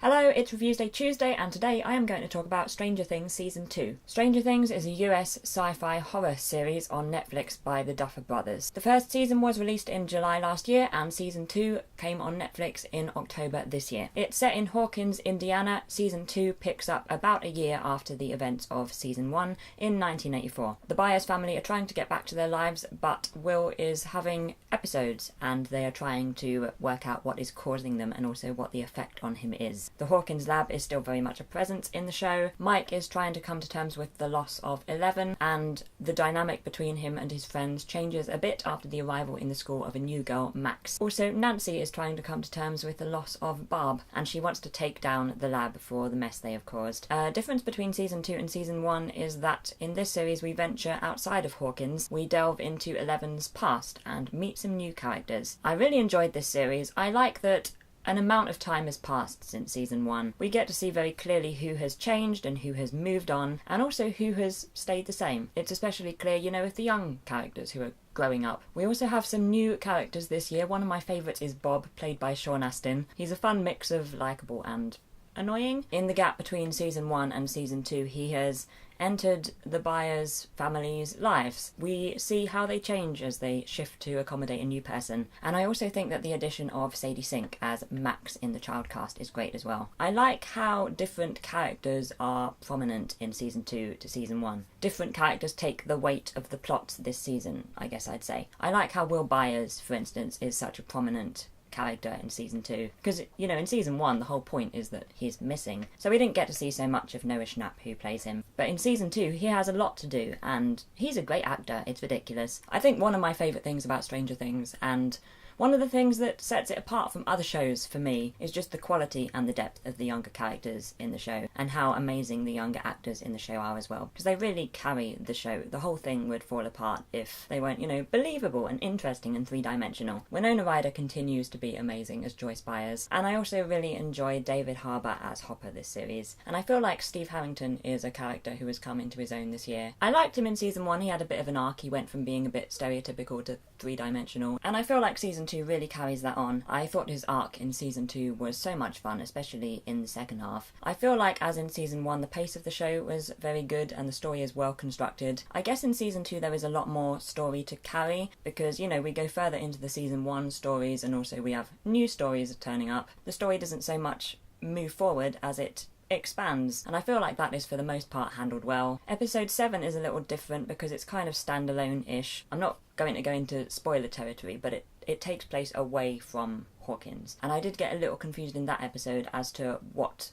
Hello, it's Reviews Day Tuesday, and today I am going to talk about Stranger Things Season 2. Stranger Things is a US sci-fi horror series on Netflix by the Duffer Brothers. The first season was released in July last year, and Season 2 came on Netflix in October this year. It's set in Hawkins, Indiana. Season 2 picks up about a year after the events of Season 1 in 1984. The Byers family are trying to get back to their lives, but Will is having episodes, and they are trying to work out what is causing them and also what the effect on him is. The Hawkins lab is still very much a presence in the show. Mike is trying to come to terms with the loss of Eleven, and the dynamic between him and his friends changes a bit after the arrival in the school of a new girl, Max. Also, Nancy is trying to come to terms with the loss of Barb, and she wants to take down the lab for the mess they have caused. A difference between Season 2 and Season 1 is that in this series we venture outside of Hawkins. We delve into Eleven's past and meet some new characters. I really enjoyed this series. I like that an amount of time has passed since Season 1. We get to see very clearly who has changed and who has moved on, and also who has stayed the same. It's especially clear, with the young characters who are growing up. We also have some new characters this year. One of my favourites is Bob, played by Sean Astin. He's a fun mix of likeable and annoying. In the gap between Season 1 and Season 2, he has entered the Byers family's lives. We see how they change as they shift to accommodate a new person, and I also think that the addition of Sadie Sink as Max in the child cast is great as well. I like how different characters are prominent in Season 2 to Season 1. Different characters take the weight of the plot this season, I guess I'd say. I like how Will Byers, for instance, is such a prominent character in Season 2, because in Season 1 the whole point is that he's missing, so we didn't get to see so much of Noah Schnapp, who plays him, but in Season 2 he has a lot to do, and he's a great actor. It's ridiculous. I think one of my favourite things about Stranger Things, and one of the things that sets it apart from other shows for me, is just the quality and the depth of the younger characters in the show, and how amazing the younger actors in the show are as well, because they really carry the show. The whole thing would fall apart if they weren't, believable and interesting and three-dimensional. Winona Ryder continues to be amazing as Joyce Byers, and I also really enjoy David Harbour as Hopper this series, and I feel like Steve Harrington is a character who has come into his own this year. I liked him in Season 1. He had a bit of an arc. He went from being a bit stereotypical to three-dimensional, and I feel like Season 2 really carries that on. I thought his arc in Season 2 was so much fun, especially in the second half. I feel like, as in Season 1, the pace of the show was very good and the story is well constructed. I guess in Season 2 there is a lot more story to carry, because, we go further into the Season 1 stories, and also we have new stories turning up. The story doesn't so much move forward as it expands, and I feel like that is for the most part handled well. Episode 7 is a little different because it's kind of standalone-ish. I'm not going to go into spoiler territory, but it takes place away from Hawkins, and I did get a little confused in that episode as to what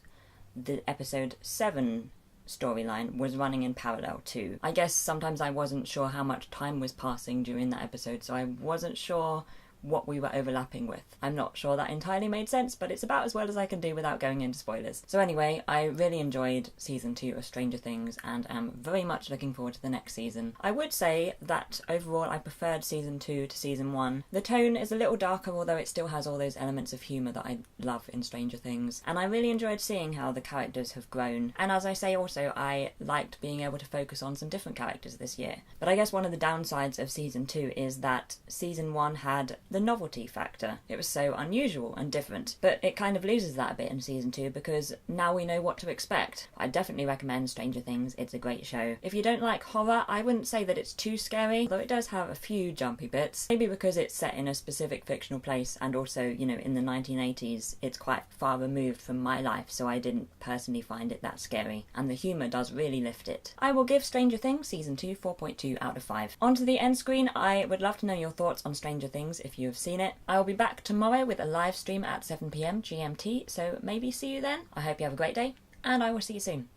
the Episode 7 storyline was running in parallel to. I guess sometimes I wasn't sure how much time was passing during that episode, so I wasn't sure what we were overlapping with. I'm not sure that entirely made sense, but it's about as well as I can do without going into spoilers. So anyway, I really enjoyed Season 2 of Stranger Things, and am very much looking forward to the next season. I would say that overall I preferred Season 2 to Season 1. The tone is a little darker, although it still has all those elements of humour that I love in Stranger Things, and I really enjoyed seeing how the characters have grown. And as I say also, I liked being able to focus on some different characters this year. But I guess one of the downsides of Season 2 is that Season 1 had the novelty factor. It was so unusual and different, but it kind of loses that a bit in Season 2 because now we know what to expect. I definitely recommend Stranger Things. It's a great show. If you don't like horror, I wouldn't say that it's too scary, though it does have a few jumpy bits. Maybe because it's set in a specific fictional place, and also, in the 1980s, it's quite far removed from my life, so I didn't personally find it that scary, and the humour does really lift it. I will give Stranger Things Season 2 4.2 out of 5. On to the end screen. I would love to know your thoughts on Stranger Things if you have seen it. I will be back tomorrow with a live stream at 7 PM GMT, so maybe see you then. I hope you have a great day, and I will see you soon.